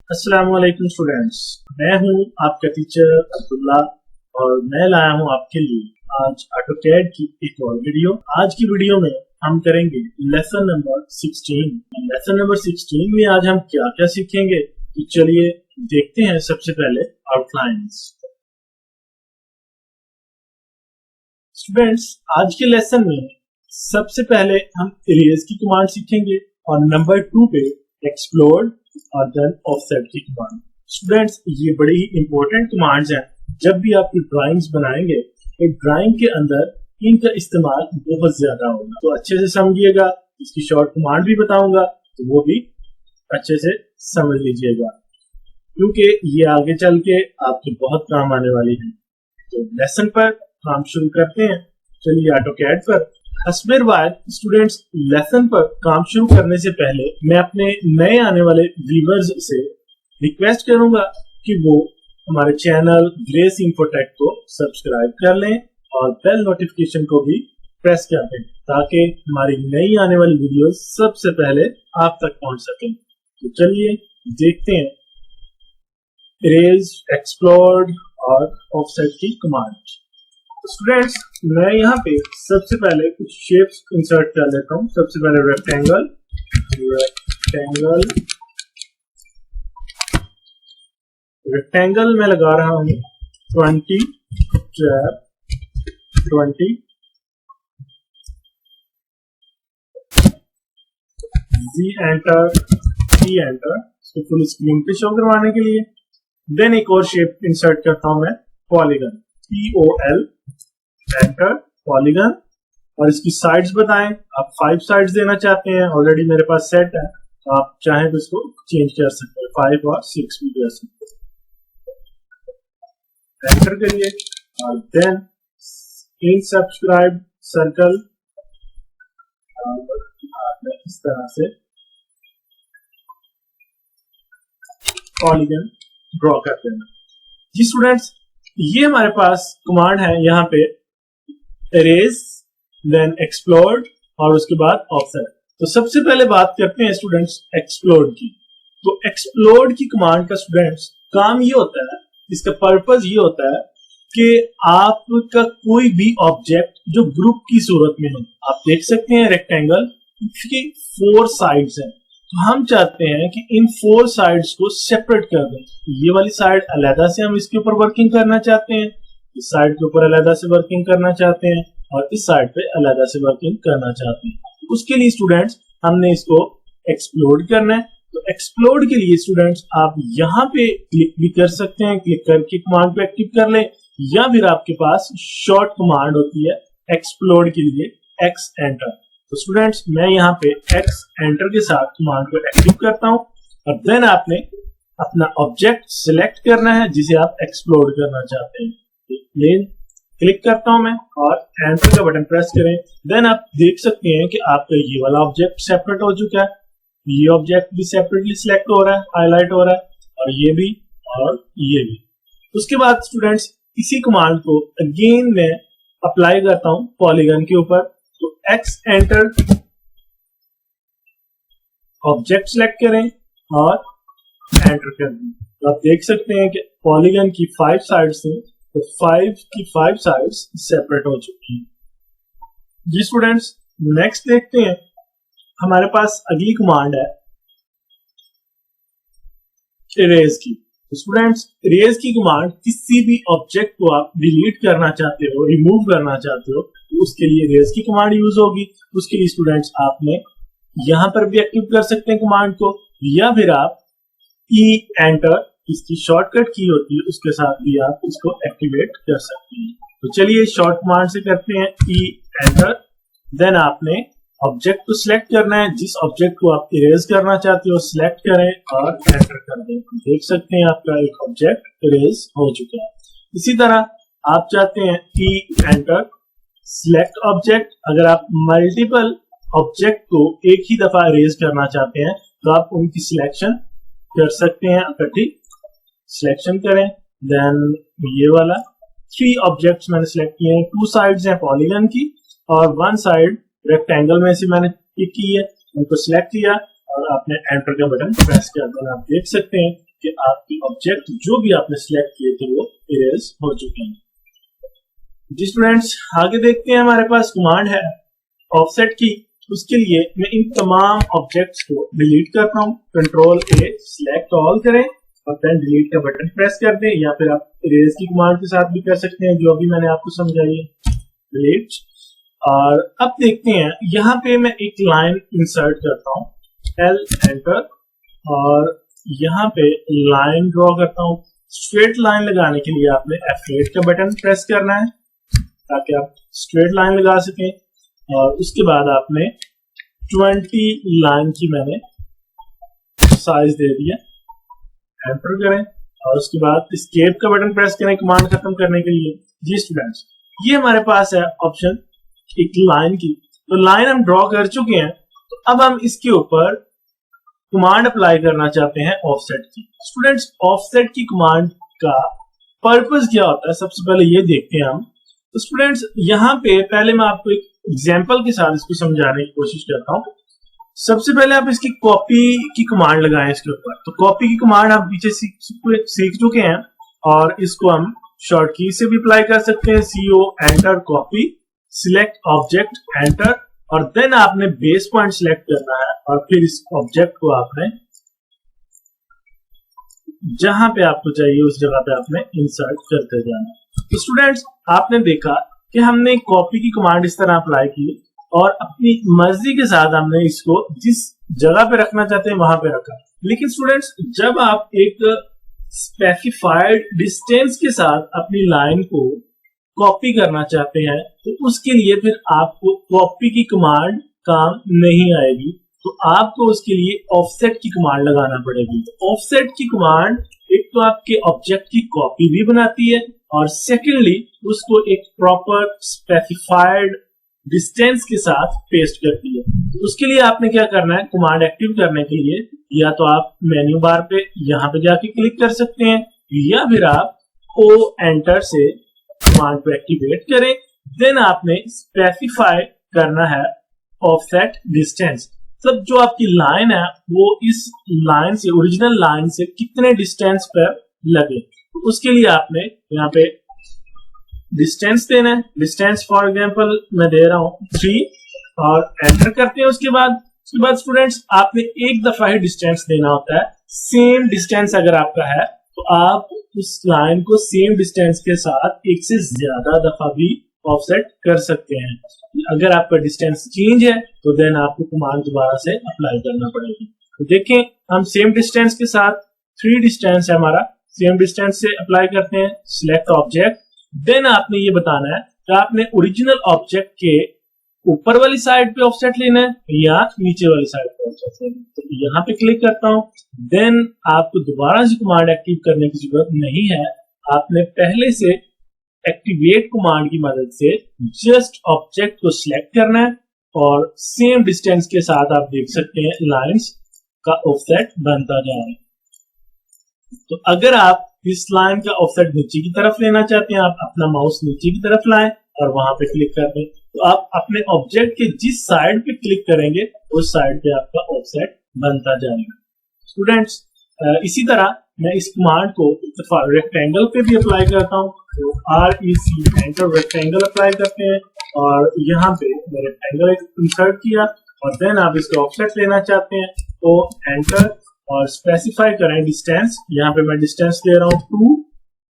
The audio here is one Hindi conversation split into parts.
अस्सलाम वालेकुम स्टूडेंट्स, मैं हूं आपका टीचर अब्दुल्ला और मैं लाया हूं आपके लिए आज ऑटोकैड की एक और वीडियो। आज की वीडियो में हम करेंगे लेसन नंबर 16। लेसन नंबर 16 में आज हम क्या क्या सीखेंगे, तो चलिए देखते हैं। सबसे पहले आउटलाइंस। स्टूडेंट्स, आज के लेसन में सबसे पहले हम इरेज की कमांड सीखेंगे और नंबर 2 पे एक्सप्लोर और देन ऑफसेट की कमांड। स्टूडेंट्स, ये बड़ी ही इंपॉर्टेंट कमांड्स हैं। जब भी आप ड्राइंग्स बनाएंगे तो ड्राइंग के अंदर इनका इस्तेमाल बहुत ज्यादा होगा, तो अच्छे से समझिएगा। इसकी शॉर्ट कमांड भी बताऊंगा तो वो भी अच्छे से समझ लीजिएगा, क्योंकि ये आगे चल के आपके बहुत काम आने वाली है। तो लेसन पर काम शुरू करते हैं। चलिए ऑटोकैड पर हस्बेरवाद। स्टूडेंट्स, लेसन पर काम शुरू करने से पहले मैं अपने नए आने वाले व्यूअर्स से रिक्वेस्ट करूंगा कि वो हमारे चैनल ग्रेस इन्फोटेक को सब्सक्राइब कर लें और बेल नोटिफिकेशन को भी प्रेस कर दें, ताकि हमारी नई आने वाली वीडियो सबसे पहले आप तक पहुंच सके। तो चलिए देखते हैं इरेज, एक्सप्लोर और ऑफसेट की कमांड। स्टूडेंट्स, मैं यहाँ पे सबसे पहले कुछ शेप्स इंसर्ट कर लेता हूँ। सबसे पहले रेक्टेंगल में लगा रहा हूँ 20 20 जी एंटर, ई एंटर, इसको फुल स्क्रीन पे शो करवाने के लिए। देन एक और शेप इंसर्ट करता हूँ मैं, पॉलीगन, POL एंटर, पॉलीगन। और इसकी साइड्स बताएं, आप 5 साइड्स देना चाहते हैं, ऑलरेडी मेरे पास सेट है, तो आप चाहें तो इसको चेंज कर सकते हैं, 5 और 6 भी दे सकते हैं। एंटर करिए और देन इन सब्सक्राइब सर्कल इस तरह से पॉलीगन ड्रॉ कर देना। जी स्टूडेंट्स, ये हमारे पास कमांड है यहाँ पे इरेज, देन एक्सप्लोर और उसके बाद ऑफसेट। तो सबसे पहले बात करते हैं स्टूडेंट्स एक्सप्लोर की। तो एक्सप्लोर की कमांड का स्टूडेंट्स काम ये होता है, इसका पर्पस ये होता है कि आपका कोई भी ऑब्जेक्ट जो ग्रुप की सूरत में हो, आप देख सकते हैं रेक्टेंगल की 4 साइड्स हैं, तो हम चाहते हैं कि इन 4 साइड्स को सेपरेट कर दें। ये वाली साइड अलग से हम इसके ऊपर वर्किंग करना चाहते हैं, इस साइड के ऊपर अलग से वर्किंग करना चाहते हैं और इस साइड पे अलग से वर्किंग करना चाहते हैं। उसके लिए स्टूडेंट्स हमने इसको एक्सप्लोर करना है। तो एक्सप्लोर के लिए स्टूडेंट्स आप यहाँ पे क्लिक भी कर सकते हैं, क्लिक करके कमांड को एक्टिव कर लें, या फिर आपके पास शॉर्ट कमांड होती है एक्सप्लोर के लिए, एक्स एंटर। तो स्टूडेंट्स, मैं यहाँ पे एक्स एंटर के साथ कमांड को एक्टिव करता हूँ और देन आपने अपना ऑब्जेक्ट सिलेक्ट करना है जिसे आप एक्सप्लोर करना चाहते हैं। प्लेन क्लिक करता हूं मैं और एंटर का बटन प्रेस करें। देन आप देख सकते हैं कि आपका ये वाला ऑब्जेक्ट सेपरेट हो चुका है, ये ऑब्जेक्ट भी सेपरेटली सिलेक्ट हो रहा है, हाईलाइट हो रहा है, और ये भी और ये भी। उसके बाद स्टूडेंट्स इसी कमांड को अगेन मैं अप्लाई करता हूं पॉलीगन के ऊपर। तो एक्स एंटर, ऑब्जेक्ट सिलेक्ट करें और एंटर कर दें। तो आप देख सकते हैं कि पॉलीगन की 5 साइड्स हैं, तो 5 की 5 साइड्स सेपरेट हो चुकी हैं। जी स्टूडेंट्स, नेक्स्ट देखते हैं। हमारे पास अगली कमांड है इरेज की। तो स्टूडेंट्स, इरेज की कमांड किसी भी ऑब्जेक्ट को आप डिलीट करना चाहते हो, रिमूव करना चाहते हो, तो उसके लिए इरेज की कमांड यूज होगी। उसके लिए स्टूडेंट्स आपने यहां पर भी एक्टिव कर सकते हैं कमांड को, या फिर आप ई एंटर, इसकी शॉर्टकट की होती है, उसके साथ भी आप इसको एक्टिवेट कर सकते हैं। तो चलिए शॉर्ट कमांड से करते हैं, ई एंटर। देन आपने ऑब्जेक्ट को सिलेक्ट करना है, जिस ऑब्जेक्ट को आप इरेज करना चाहते हो सिलेक्ट करें और एंटर कर दें। देख सकते हैं आपका एक ऑब्जेक्ट इरेज हो चुका है। इसी तरह आप चाहते हैं ई एंटर, सिलेक्ट ऑब्जेक्ट। अगर आप मल्टीपल ऑब्जेक्ट को एक ही दफा इरेज करना चाहते हैं तो आप उनकी सिलेक्शन कर सकते हैं, इकट्ठी सिलेक्शन करें। देन ये वाला 3 ऑब्जेक्ट्स मैंने सिलेक्ट किए हैं, 2 साइड्स हैं पॉलीगन की और 1 साइड रेक्टेंगल में से मैंने क्लिक की है, उनको सिलेक्ट किया और आपने एंटर का बटन प्रेस किया। तो आप देख सकते हैं कि आपके ऑब्जेक्ट जो भी आपने सिलेक्ट किए थे वो इरेज हो चुके हैं। जी स्टूडेंट्स, आगे देखते हैं, हमारे पास कमांड है ऑफसेट की। उसके लिए मैं इन तमाम ऑब्जेक्ट्स को डिलीट करता हूँ। कंट्रोल ए सिलेक्ट ऑल करें और देन डिलीट का बटन प्रेस कर दें, या फिर आप इरेज की कमांड के साथ भी कर सकते हैं, जो अभी मैंने आपको समझाई है, डिलीट। और अब देखते हैं, यहाँ पे मैं एक लाइन इंसर्ट करता हूँ, एल एंटर, और यहाँ पे लाइन ड्रॉ करता हूँ। स्ट्रेट लाइन लगाने के लिए आपने F8 का बटन प्रेस करना है ताकि आप स्ट्रेट लाइन लगा सकें। और उसके बाद आपने 20 लाइन की मैंने साइज दे दिया, एंटर करें और उसके बाद एस्केप का बटन प्रेस करें कमांड खत्म करने के लिए। जी स्टूडेंट्स, ये हमारे पास है ऑप्शन एक लाइन की, तो लाइन हम ड्रॉ कर चुके हैं। तो अब हम इसके ऊपर कमांड अप्लाई करना चाहते हैं ऑफसेट की। स्टूडेंट्स, ऑफसेट की कमांड का पर्पस क्या होता है, सबसे पहले ये देखते हैं हम। तो स्टूडेंट्स, यहाँ पे पहले मैं आपको एक एग्जांपल के साथ इसको समझाने की कोशिश करता हूँ। सबसे पहले आप इसकी कॉपी की कमांड लगाएं इसके ऊपर। तो कॉपी की कमांड आप पीछे सीख चुके हैं और इसको हम शॉर्ट की से भी अप्लाई कर सकते हैं। CO enter copy, select object enter, और देन आपने बेस पॉइंट सिलेक्ट करना है और फिर इस ऑब्जेक्ट को आपने जहां पे आपको चाहिए उस जगह पे आपने इंसर्ट करते जाना। तो स्टूडेंट्स, आपने देखा कि हमने कॉपी की कमांड इस तरह अप्लाई की और अपनी मर्जी के साथ हमने इसको जिस जगह पे रखना चाहते हैं वहां पे रखा। लेकिन स्टूडेंट्स, जब आप एक स्पेसिफाइड डिस्टेंस के साथ अपनी लाइन को कॉपी करना चाहते हैं तो उसके लिए फिर आपको कॉपी की कमांड काम नहीं आएगी, तो आपको उसके लिए ऑफसेट की कमांड लगाना पड़ेगी। तो ऑफसेट की कमांड एक तो आपके ऑब्जेक्ट की कॉपी भी बनाती है और सेकेंडली उसको एक प्रॉपर स्पेसिफाइड डिस्टेंस के साथ पेस्ट करती है। तो उसके लिए आपने क्या करना है, कमांड एक्टिव करने के लिए या तो आप मेन्यू बार पे यहाँ पे जाके क्लिक कर सकते हैं, या फिर आप O एंटर से कमांड को एक्टिवेट करें। देन आपने स्पेसिफाई करना है ऑफसेट डिस्टेंस। सब जो आपकी लाइन है वो इस लाइन से, ओरिजिनल लाइन से कितने डिस्टेंस पर लगे, तो उसके लिए आपने यहाँ पे डिस्टेंस देना है। डिस्टेंस फॉर एग्जांपल मैं दे रहा हूँ 3 और एंटर करते हैं। उसके बाद स्टूडेंट्स, आपने एक दफा ही डिस्टेंस देना होता है। सेम डिस्टेंस अगर आपका है तो आप उस लाइन को सेम डिस्टेंस के साथ एक से ज्यादा दफा भी ऑफसेट कर सकते हैं। अगर आपका डिस्टेंस चेंज है तो देन आपको कमांड दोबारा से अप्लाई करना पड़ेगी। तो देखें, हम सेम डिस्टेंस के साथ 3 डिस्टेंस है हमारा, सेम डिस्टेंस से अप्लाई करते हैं, सिलेक्ट ऑब्जेक्ट। देन आपने ये बताना है कि आपने ओरिजिनल ऑब्जेक्ट के ऊपर वाली साइड पे ऑफसेट लेना है या नीचे वाली साइड पे ऑफसेट लेना है। तो यहाँ पे क्लिक करता हूँ। देन आपको दोबारा से कमांड एक्टिव करने की जरूरत नहीं है, आपने पहले से एक्टिवेट कमांड की मदद से जस्ट ऑब्जेक्ट को सिलेक्ट करना है और सेम डिस्टेंस के साथ आप देख सकते हैं लाइंस का ऑफसेट बनता जा रहा है। तो अगर आप इस लाइन का ऑफसेट नीचे की तरफ लेना चाहते हैं, आप अपना माउस नीचे की तरफ लाएं और वहां पे क्लिक कर दें, तो आप अपने ऑब्जेक्ट के जिस साइड पे क्लिक करेंगे उस साइड पे आपका ऑफसेट बनता जाएगा। स्टूडेंट्स, इसी तरह मैं इस कमांड को रेक्टेंगल पे भी अप्लाई करता हूँ। तो REC एंटर रेक्टेंगल अप्लाई करते हैं और यहाँ पे मैं रेक्टेंगल इंसर्ट किया और देन आप इसका ऑफसेट लेना चाहते हैं तो एंटर और स्पेसिफाई करें डिस्टेंस। यहाँ पे मैं डिस्टेंस दे रहा हूँ 2,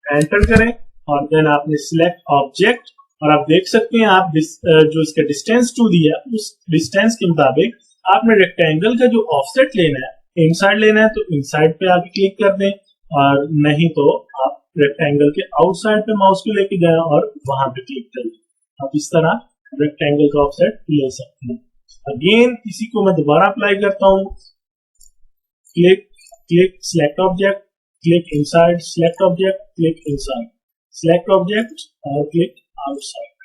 एंटर करें और देन आपने सिलेक्ट ऑब्जेक्ट और आप देख सकते हैं आप जो इसका डिस्टेंस 2 दिया उस डिस्टेंस के मुताबिक आपने रेक्टेंगल का जो ऑफसेट लेना है, इनसाइड लेना है तो इनसाइड पे आके क्लिक कर दें, और नहीं तो आप रेक्टेंगल के आउटसाइड पे माउस को लेके जाएं और वहां पे क्लिक करें। आप इस तरह रेक्टेंगल का ऑफसेट ले सकते हैं। अगेन इसी को मैं दोबारा अप्लाई करता हूँ, click click select object, click inside, select object, click inside, select object और क्लिक आउटसाइड।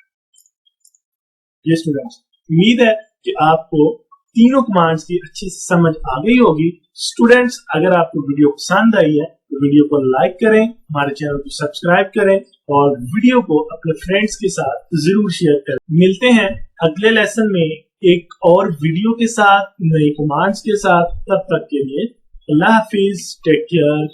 ये स्टूडेंट्स, उम्मीद है कि आपको तीनों कमांड्स की अच्छी से समझ आ गई होगी। स्टूडेंट्स, अगर आपको वीडियो पसंद आई है तो वीडियो को लाइक करें, हमारे चैनल को सब्सक्राइब करें और वीडियो को अपने फ्रेंड्स के साथ जरूर शेयर करें। मिलते हैं अगले लेसन में एक और वीडियो के साथ, नए कमांड्स के साथ। तब तक के लिए अल्लाह हाफिज, टेक केयर।